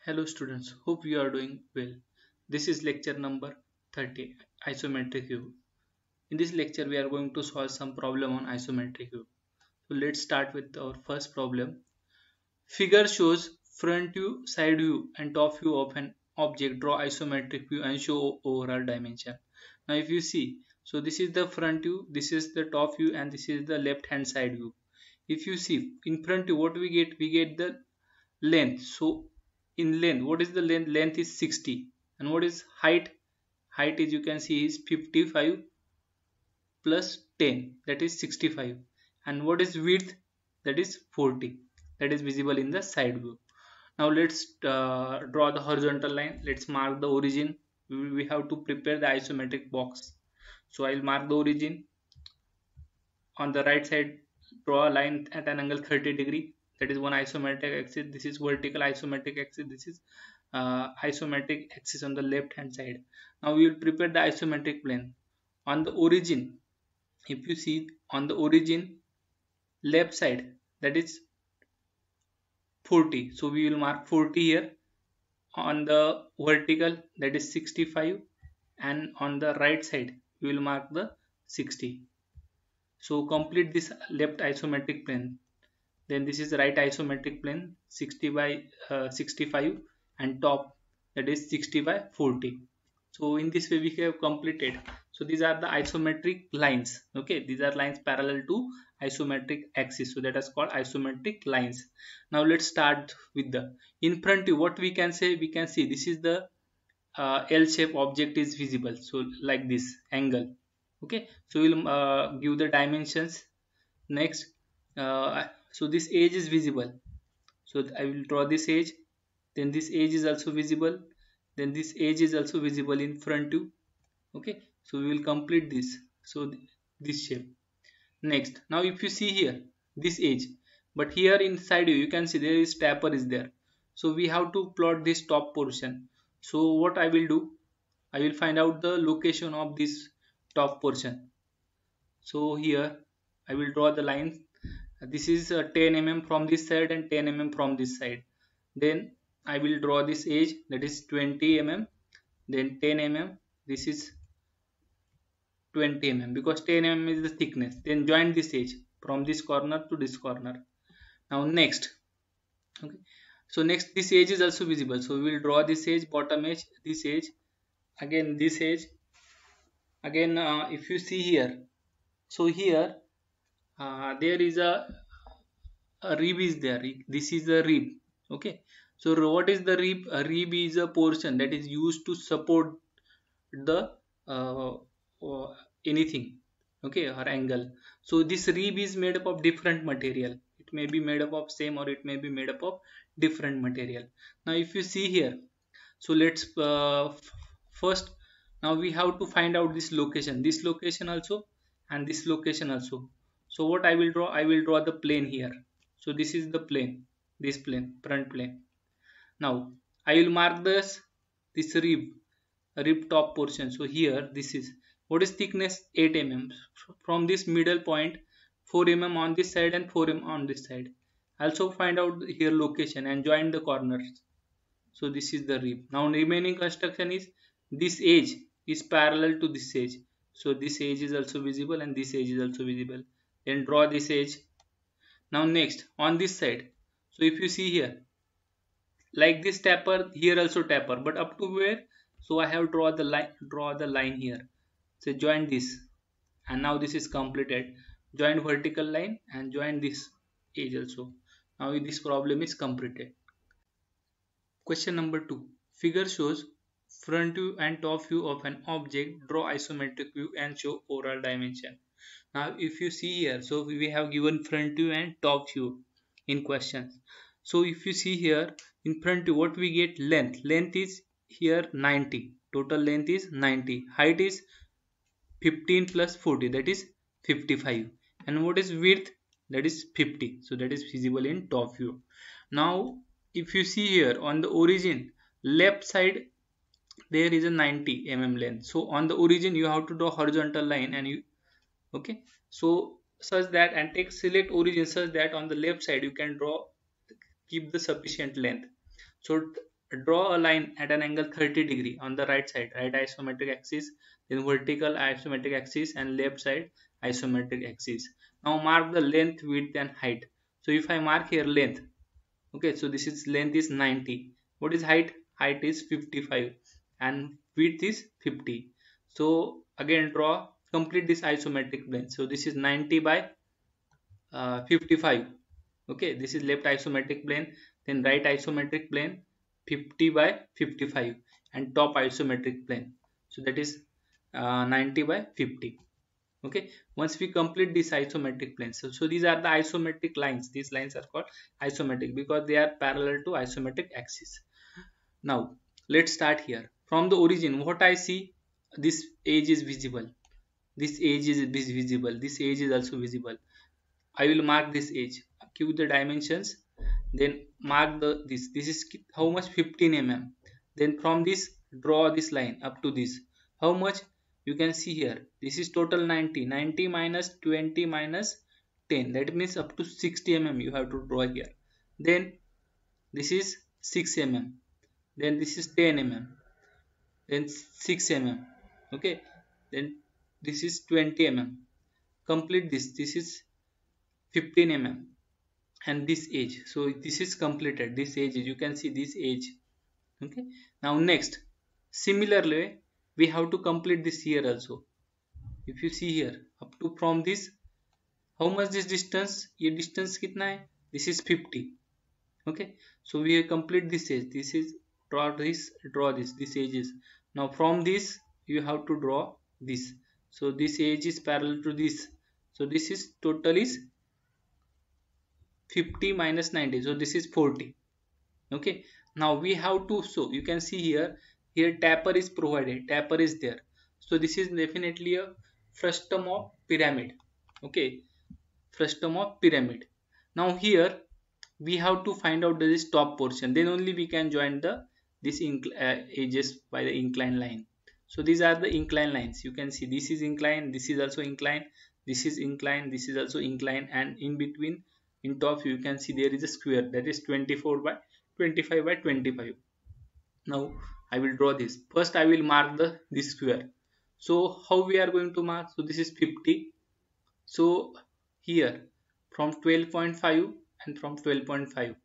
Hello students, hope you are doing well. This is lecture number 30, isometric view. In this lecture we are going to solve some problem on isometric view. So let's start with our first problem. Figure shows front view, side view and top view of an object. Draw isometric view and show overall dimension. Now if you see, so this is the front view, this is the top view and this is the left hand side view. If you see in front view what we get? We get the length. So in length, what is the length? Length is 60. And what is height? Height is, you can see, is 55 plus 10, that is 65. And what is width? That is 40. That is visible in the side view. Now let's draw the horizontal line. Let's mark the origin. We have to prepare the isometric box. So I'll mark the origin. On the right side, draw a line at an angle 30°. That is one isometric axis. This is vertical isometric axis. This is isometric axis on the left hand side. Now we will prepare the isometric plane. On the origin, if you see on the origin left side, that is 40. So we will mark 40 here. On the vertical, that is 65, and on the right side we will mark the 60. So complete this left isometric plane. Then this is right isometric plane, 60 by 65, and top, that is 60 by 40. So in this way we have completed. So these are the isometric lines. Okay, these are lines parallel to isometric axis. So that is called isometric lines. Now let's start with the in front view. What we can say? We can see this is the L shape object is visible. So like this angle. Okay, so we'll give the dimensions. Next, so this edge is visible. So I will draw this edge. Then this edge is also visible. Then this edge is also visible in front view. Okay, so we will complete this. So this shape. Next, now if you see here this edge, but here inside you can see there is taper is there. So we have to plot this top portion. So what I will do, I will find out the location of this top portion. So here I will draw the lines. This is 10 mm from this side and 10 mm from this side. Then I will draw this edge, that is 20 mm, then 10 mm. This is 20 mm because 10 mm is the thickness. Then join this edge from this corner to this corner. Now next, okay, so next this edge is also visible. So we will draw this edge, bottom edge, this edge, again this edge. Again, if you see here, so here there is a rib is there. This is the rib. Okay, so what is the rib? A rib is a portion that is used to support the anything, okay, or angle. So this rib is made up of different material. It may be made up of same or it may be made up of different material. Now if you see here, so let's first, now we have to find out this location also and this location also. So what I will draw? I will draw the plane here. So this is the plane, this plane, front plane. Now I will mark this rib top portion. So here this is, what is thickness? 8 mm. From this middle point, 4 mm on this side and 4 mm on this side. Also find out here location and join the corners. So this is the rib. Now remaining construction is this edge is parallel to this edge. So this edge is also visible and this edge is also visible. Then draw this edge. Now next on this side. So if you see here, like this taper, here also taper, but up to where? So I have draw the line here. So join this, and now this is completed. Join vertical line and join this edge also. Now this problem is completed. Question number 2. Figure shows front view and top view of an object. Draw isometric view and show overall dimension. Now if you see here, so we have given front view and top view in questions. So if you see here in front view, what we get? Length. Length is here 90. Total length is 90. Height is 15 plus 40, that is 55. And what is width? That is 50. So that is visible in top view. Now if you see here on the origin left side, there is a 90 mm length. So on the origin you have to draw horizontal line, and you, okay, so such that, and take select origin such that on the left side you can draw, keep the sufficient length. So draw a line at an angle 30 degree on the right side, right isometric axis, then vertical isometric axis, and left side isometric axis. Now mark the length, width, and height. So if I mark here length, okay, so this is length is 90. What is height? Height is 55 and width is 50. So again draw, complete this isometric plane. So this is 90 by 55. Okay, this is left isometric plane, then right isometric plane 50 by 55, and top isometric plane, so that is 90 by 50. Okay, once we complete this isometric plane, so these are the isometric lines. These lines are called isometric because they are parallel to isometric axis. Now let's start here from the origin. What I see, this edge is visible, this edge is visible, this edge is also visible. I will mark this edge, give the dimensions, then mark this. This is how much? 15 mm. Then from this draw this line up to this. How much? You can see here. This is total 90. 90 minus 20 minus 10. That means up to 60 mm you have to draw here. Then this is 6 mm. Then this is 10 mm. Then 6 mm. Okay. Then this is 20 mm. Complete this. This is 15 mm. And this edge, so this is completed. This edge, you can see this edge. Okay, now next similarly we have to complete this here also. If you see here up to from this, how much this distance? Ye distance kitna hai? This is 50. Okay, so we complete this edge. This is draw this edges. Now from this you have to draw this. So this edge is parallel to this. So this is total is 50 minus 90, so this is 40. Okay, now we have to, so you can see here taper is provided, taper is there, so this is definitely a frustum of pyramid. Okay, frustum of pyramid. Now here we have to find out this top portion, then only we can join this edges by the inclined line. So these are the inclined lines. You can see this is inclined, this is also inclined, this is inclined, this is also inclined, and in between in top you can see there is a square, that is 24 by 25 by 25. Now I will draw this. First I will mark this square. So how we are going to mark? So this is 50. So here from 12.5 and from 12.5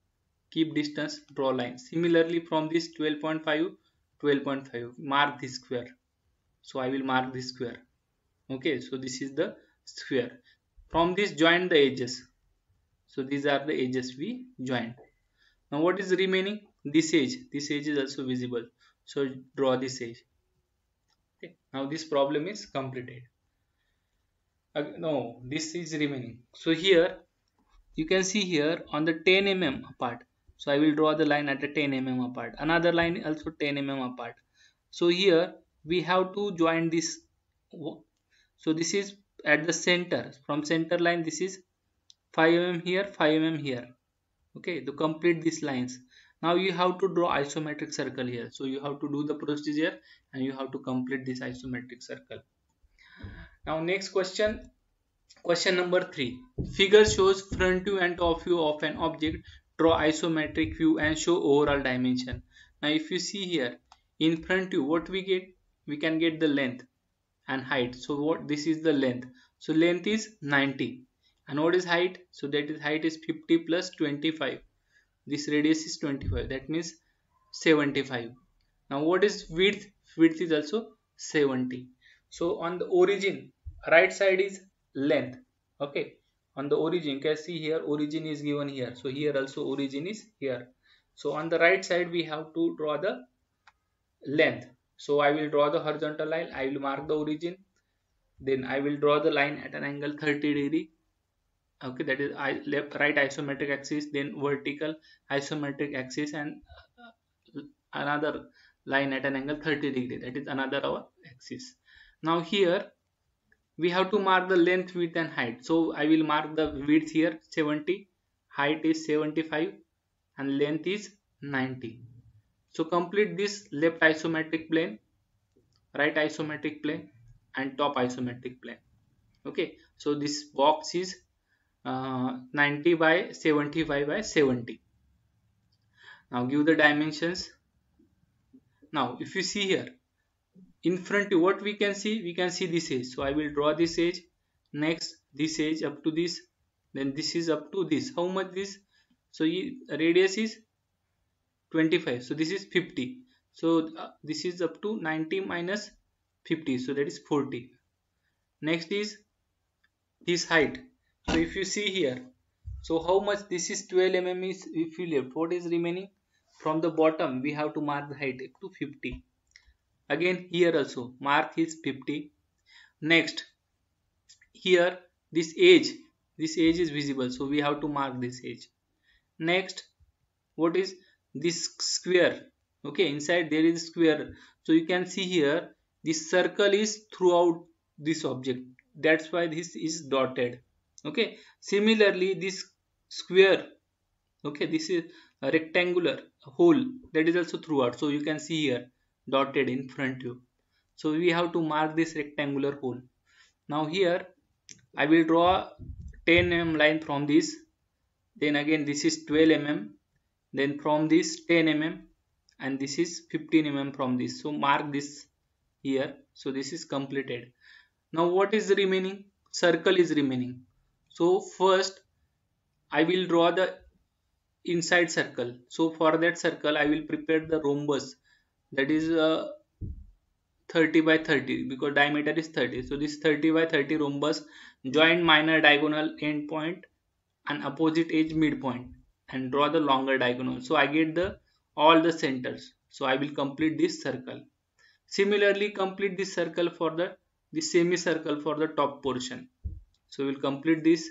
keep distance, draw line. Similarly from this 12.5 mark this square. So I will mark this square. Okay, so this is the square. From this join the edges. So these are the edges we joined. Now what is remaining? This edge is also visible. So draw this edge. Okay, now this problem is completed. No, this is remaining. So here you can see here on the 10 mm apart. So I will draw the line at the 10 mm apart. Another line also 10 mm apart. So here we have to join this. So this is at the center. From center line this is 5 mm here, 5 mm here. Okay, to complete these lines. Now you have to draw isometric circle here. So you have to do the procedure and you have to complete this isometric circle. Now next question. Question number 3. Figure shows front view and top view of an object. Draw isometric view and show overall dimension. Now if you see here in front view, what we get? We can get the length and height. So what this is the length. So length is 90. And what is height? So that is height is 50 plus 25. This radius is 25. That means 75. Now what is width? Width is also 70. So on the origin, right side is length. Okay, on the origin, you can see here origin is given here. So here also origin is here. So on the right side we have to draw the length. So I will draw the horizontal line. I will mark the origin. Then I will draw the line at an angle 30 degree. Okay, that is left right isometric axis, then vertical isometric axis, and another line at an angle 30 degree, that is another our axis. Now here we have to mark the length, width, and height. So I will mark the width here 70, height is 75, and length is 90. So complete this left isometric plane, right isometric plane, and top isometric plane. Okay, so this box is 90 by 75 by 70. Now give the dimensions. Now if you see here, in front what we can see this edge. So I will draw this edge, next this edge up to this, then this is up to this. How much this? So radius is 25, so this is 50. So this is up to 90 minus 50, so that is 40. Next is this height. So if you see here, so how much this is 12 mm is, if you left, what is remaining? From the bottom we have to mark the height to 50. Again here also mark is 50. Next here this edge is visible, so we have to mark this edge. Next, what is this square? Okay, inside there is square, so you can see here this circle is throughout this object, that's why this is dotted. Okay, similarly this square, okay, this is a rectangular hole, that is also throughout, so you can see here dotted in front view. So we have to mark this rectangular hole. Now here I will draw 10 mm line from this, then again this is 12 mm, then from this 10 mm, and this is 15 mm from this. So mark this here. So this is completed. Now what is remaining? Circle is remaining. So first I will draw the inside circle. So for that circle I will prepare the rhombus, that is 30 by 30, because diameter is 30. So this 30 by 30 rhombus join minor diagonal end point and opposite edge midpoint and draw the longer diagonal. So I get the all the centers. So I will complete this circle. Similarly complete this circle for the semicircle for the top portion. So we will complete this.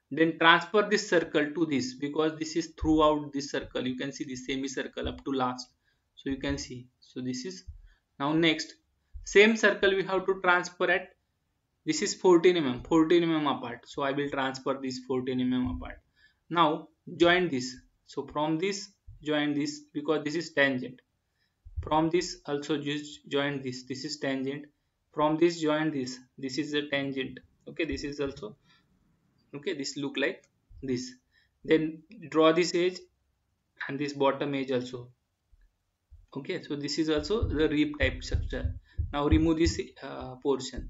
Then transfer this circle to this, because this is throughout this circle. You can see the semicircle up to last. So you can see. So this is now next. Same circle we have to transfer at, this is 14 mm apart. So I will transfer this 14 mm apart. Now join this. So from this join this, because this is tangent. From this also just join this. This is tangent. From this join this. This is a tangent. Okay, this is also okay. This look like this. Then draw this edge and this bottom edge also. Okay, so this is also the rib type structure. Now remove this portion.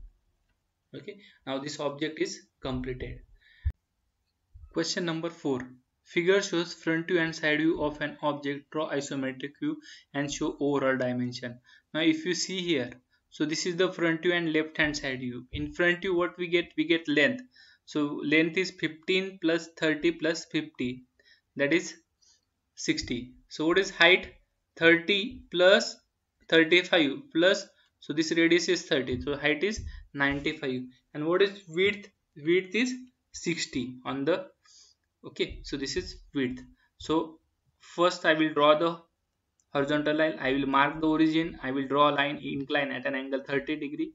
Okay, now this object is completed. Question number 4. Figure shows front view and side view of an object. Draw isometric view and show overall dimension. Now if you see here, so this is the front view and left hand side view. In front view what we get? We get length. So length is 15 plus 30 plus 50, that is 60. So what is height? 30 plus 35 plus, so this radius is 30, so height is 95. And what is width? Width is 60 on the, okay, so this is width. So first I will draw the horizontal line. I will mark the origin. I will draw a line incline at an angle 30 degree.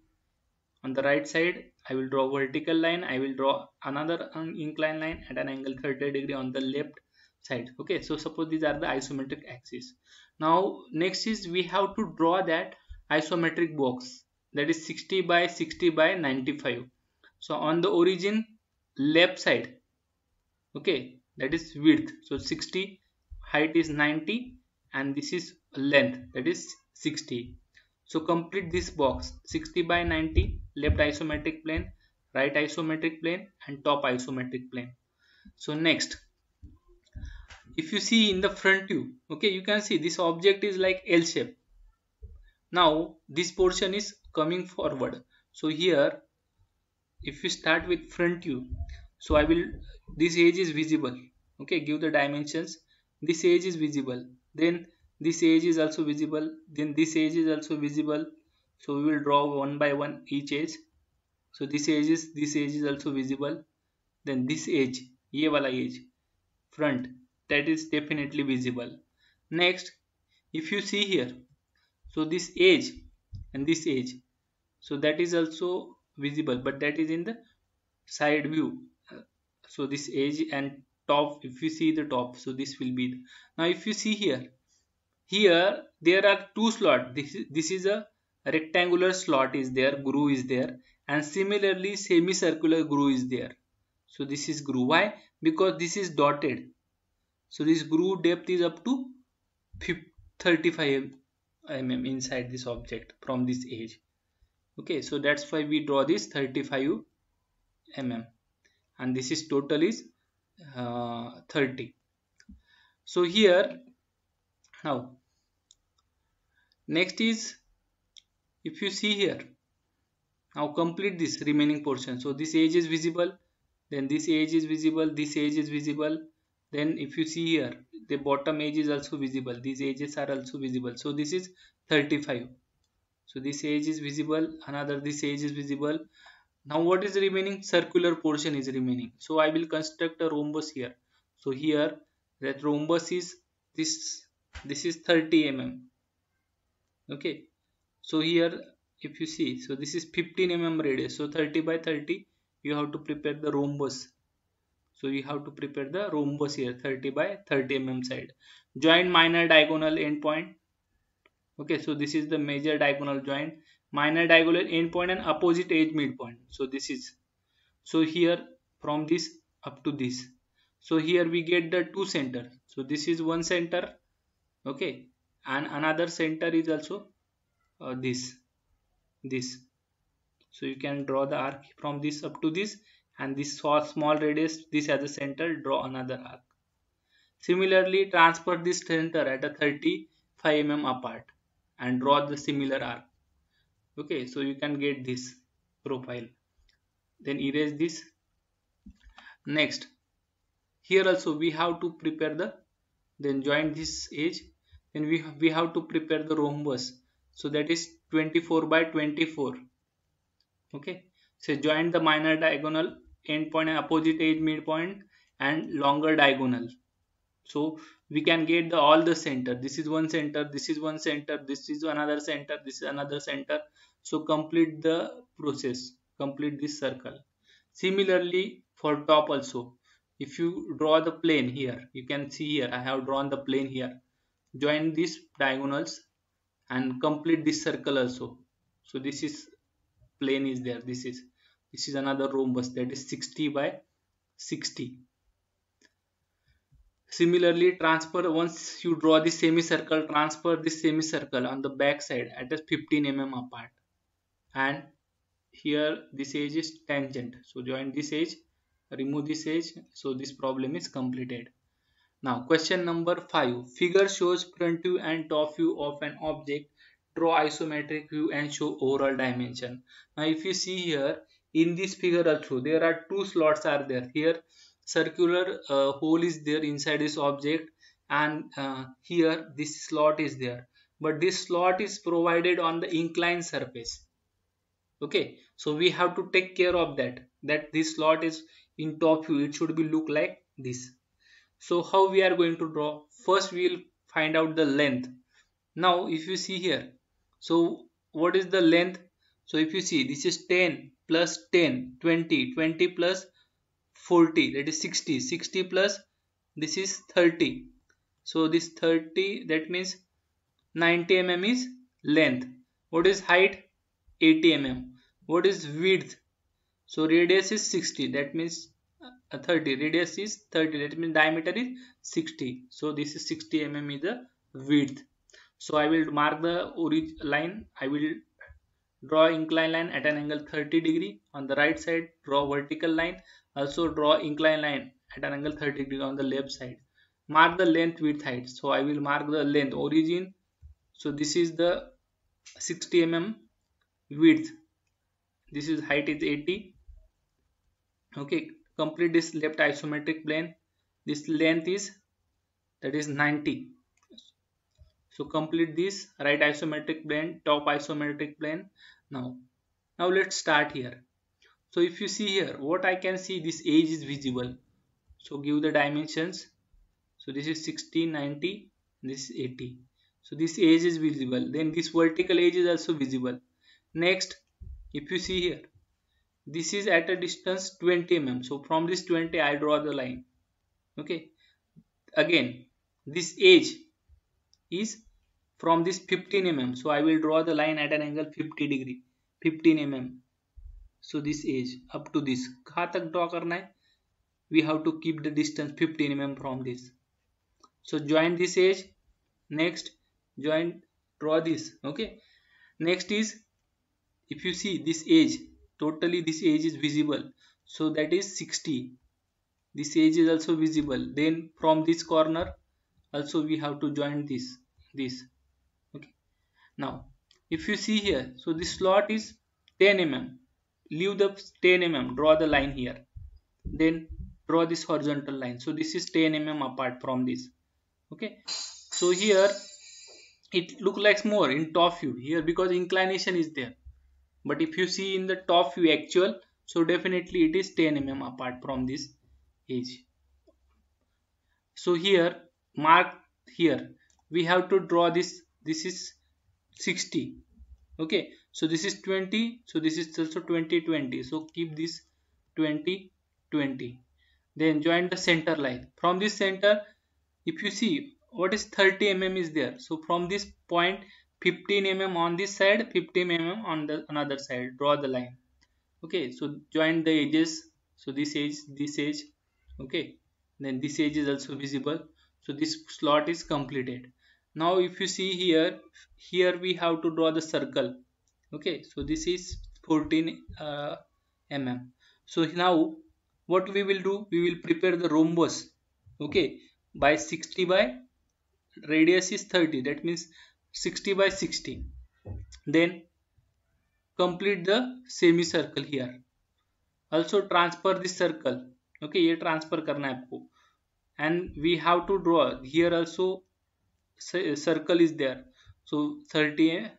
On the right side I will draw vertical line. I will draw another incline line at an angle 30 degree on the left side. Okay, so suppose these are the isometric axis. Now next is we have to draw that isometric box, that is 60 by 60 by 95. So on the origin left side, okay, that is width, so 60, height is 90, and this is length, that is 60. So complete this box 60 by 90, left isometric plane, right isometric plane, and top isometric plane. So next, if you see in the front view, okay, you can see this object is like L shape. Now this portion is coming forward. So here if we start with front view, so I will, this edge is visible, okay, give the dimensions. This edge is visible, then this edge is also visible, then this edge is also visible. So we will draw one by one each edge. So this edge is also visible. Then this edge, ye wala edge, front, that is definitely visible. Next, if you see here, so this edge and this edge, so that is also visible, but that is in the side view. So this edge and top, if you see the top, so this will be now if you see here, there are two slots. This is a rectangular slot is there, groove is there, and similarly semicircular groove is there. So this is groove. Why? Because this is dotted. So this groove depth is up to 35 mm inside this object from this edge. Okay, so that's why we draw this 35 mm, and this is total is 30. So here now next is, if you see here, now complete this remaining portion. So this edge is visible, then this edge is visible, this edge is visible, then if you see here the bottom edge is also visible, these edges are also visible. So this is 35. So this edge is visible, another this edge is visible. Now what is remaining? Circular portion is remaining. So I will construct a rhombus here. So here that rhombus is this is 30 mm. Okay, so here if you see, so this is 15 mm radius, so 30 by 30 you have to prepare the rhombus. So you have to prepare the rhombus here, 30 by 30 mm side. Join minor diagonal endpoint. Okay, so this is the major diagonal joint, minor diagonal endpoint and opposite edge midpoint. So this is, so here from this up to this, so here we get the two center. So this is one center, okay, and another center is also this. So you can draw the arc from this up to this, and this small radius, this as a center, draw another arc. Similarly, transfer this center at a 35 mm apart and draw the similar arc. Okay, so you can get this profile. Then erase this. Next, here also we have to prepare the, then join this edge, then we have to prepare the rhombus. So that is 24 by 24. Okay, so join the minor diagonal endpoint and opposite edge midpoint and longer diagonal. So we can get the all the center. This is one center, this is one center, this is another center, this is another center. So complete the process, complete this circle. Similarly for top also, if you draw the plane here, you can see here I have drawn the plane here. Join these diagonals and complete this circle also. So this is plane is there, this is another rhombus, that is 60 by 60. Similarly, transfer, once you draw the semicircle, transfer this semicircle on the back side at a 15 mm apart, and here this edge is tangent. So join this edge, remove this edge. So this problem is completed. Now question number 5. Figure shows front view and top view of an object. Draw isometric view and show overall dimension. Now if you see here in this figure also, there are two slots are there. Here circular hole is there inside this object, and here this slot is there, but this slot is provided on the inclined surface. Okay, so we have to take care of that this slot is in top view, it should be look like this. So how we are going to draw? First we will find out the length. Now if you see here, so what is the length? So if you see, this is 10 plus 10, 20, 20 plus 40, that is 60, 60 plus this is 30. So this 30, that means 90 mm is length. What is height? 80 mm. What is width? So radius is 60, that means 30. Radius is 30, that means diameter is 60. So this is 60 mm is the width. So I will mark the origin line. I will draw inclined line at an angle 30 degree. On the right side, draw vertical line. Also draw inclined line at an angle 30 degree on the left side. Mark the length, width, height. So I will mark the length, origin. So this is the 60 mm width. This is height is 80. Okay, complete this left isometric plane. This length is, that is 90. So complete this right isometric plane, top isometric plane. Now let's start here. So if you see here, what I can see, this edge is visible. So give the dimensions. So this is 60, 90, this is 80. So this edge is visible. Then this vertical edge is also visible. Next, if you see here, this is at a distance 20 mm. So from this 20, I draw the line. Okay. Again, this edge is from this 15 mm. So I will draw the line at an angle 50 degree, 15 mm. So this edge up to this, कहाँ तक draw करना है? We have to keep the distance 15 mm from this. So join this edge. Next, join draw this. Okay, next is, if you see this edge, totally this edge is visible, so that is 60. This edge is also visible. Then from this corner also we have to join this. Okay, now if you see here, so this slot is 10 mm. Leave the 10 mm, draw the line here, then draw this horizontal line. So this is 10 mm apart from this. Okay, so here it look like more in top view here because inclination is there, but if you see in the top view actual, so definitely it is 10 mm apart from this edge. So here mark, here we have to draw this is 60. Okay, so this is 20, so this is also 20 20, so keep this 20 20. Then join the center line. From this center, if you see what is 30 mm is there, so from this point 15 mm on this side, 15 mm on the another side, draw the line. Okay, so join the edges, so this edge. Okay, then this edge is also visible, so this slot is completed. Now if you see here, here we have to draw the circle. Okay, so this is 14 mm. So now what we will do, we will prepare the rhombus. Okay, by 60 by radius is 30, that means 60 by 60. Then complete the semicircle here. Also transfer this circle. Okay, ये transfer करना है आपको. And we have to draw here also circle is there, so 30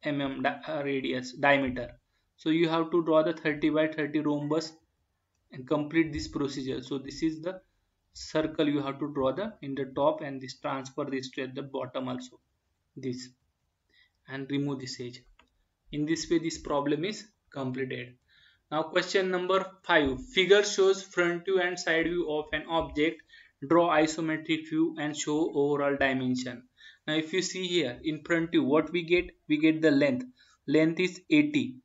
mm radius diameter. So you have to draw the 30 by 30 rhombus and complete this procedure. So this is the circle you have to draw the in the top, and this transfer this to at the bottom also, this, and remove this edge. In this way this problem is completed. Now question number 5. Figure shows front view and side view of an object. Draw isometric view and show overall dimension. Now if you see here in front view, what we get? We get the length. Length is 80.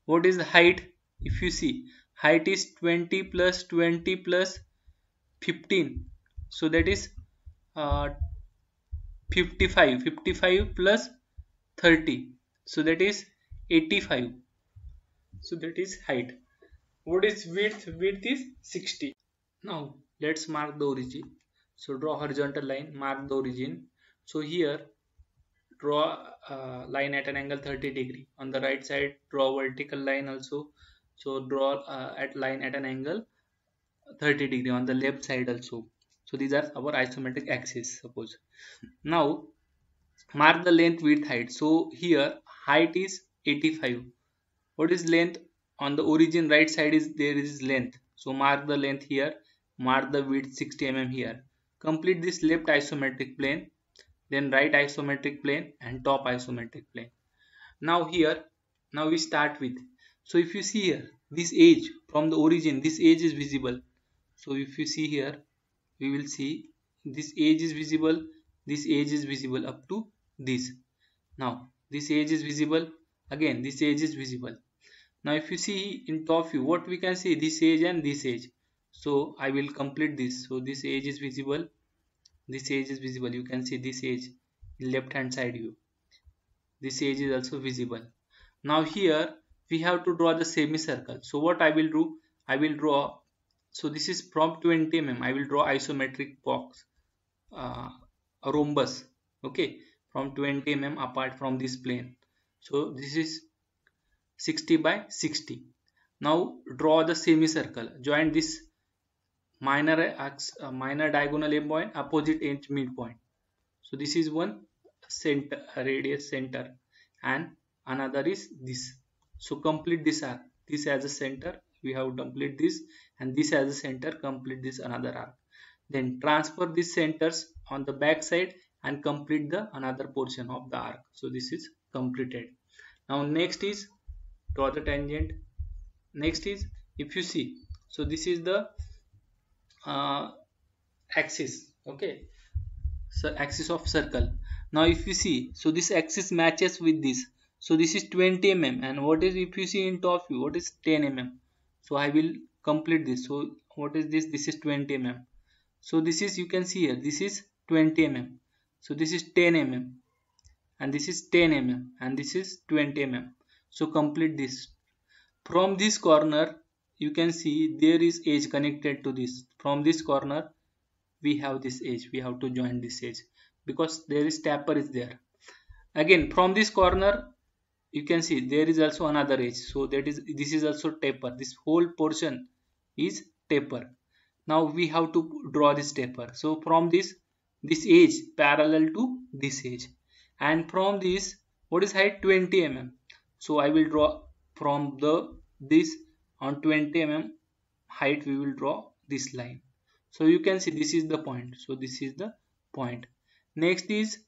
What is the height? If you see, height is 20 plus 20 plus 15. So that is 55. 55 plus 30. So that is 85. So that is height. What is width? Width is 60. Now let's mark the origin. So draw horizontal line, mark the origin. So here draw a line at an angle 30 degree. On the right side draw vertical line also. So draw at line at an angle 30 degree on the left side also. So these are our isometric axis, suppose. Now mark the length, width, height. So here height is 85. What is length? On the origin right side is there is length, so mark the length here, mark the width 60 mm here. Complete this left isometric plane, then right isometric plane and top isometric plane. Now here, now we start with, so if you see here this edge from the origin, this edge is visible. So if you see here, we will see this edge is visible, this edge is visible up to this. Now this edge is visible, again this edge is visible. Now if you see in top view, what we can see, this edge and this edge. So I will complete this. So this edge is visible, this edge is visible. You can see this edge in left hand side view. This edge is also visible. Now here we have to draw the semicircle. So what I will do, I will draw, so this is from 20 mm. I will draw isometric box, a rhombus. Okay, from 20 mm apart from this plane. So this is 60 by 60. Now draw the semicircle. Join this minor diagonal end point, opposite edge midpoint. So this is one center, radius center, and another is this. So complete this arc. This as a center, we have to complete this, and this as a center, complete this another arc. Then transfer these centers on the back side and complete the another portion of the arc. So this is completed. Now next is draw the tangent. Next is, if you see, so this is the axis. Okay, so axis of circle. Now if you see, so this axis matches with this. So this is 20 mm, and what is, if you see in top view, what is 10 mm. So I will complete this. So what is this? This is 20 mm. So this is, you can see here, this is 20 mm. So this is 10 mm, and this is 10 mm and this is 20 mm. So complete this. From this corner you can see there is edge connected to this. From this corner we have this edge, we have to join this edge because there is taper is there. Again from this corner you can see there is also another edge, so that is, this is also taper. This whole portion is taper. Now we have to draw this taper. So from this edge parallel to this edge, and from this, what is height? 20 mm. So I will draw from this on 20 mm height, we will draw this line. So you can see this is the point. So this is the point. Next is,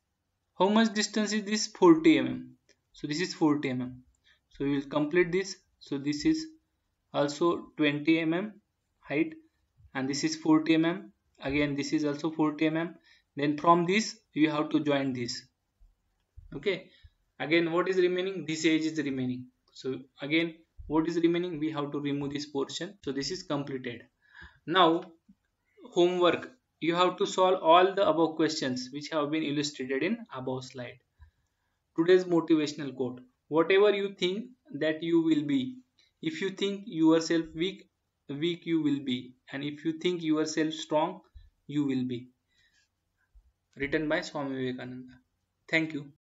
how much distance is this? 40 mm. So this is 40 mm. So we will complete this. So this is also 20 mm height and this is 40 mm. Again this is also 40 mm. Then from this you have to join this. Okay. Again what is remaining? This edge is remaining. So again what is remaining? We have to remove this portion. So this is completed. Now homework. You have to solve all the above questions which have been illustrated in above slide. Today's motivational quote: whatever you think that you will be. If you think yourself weak, weak you will be. And if you think yourself strong, you will be. Written by Swami Vivekananda. Thank you.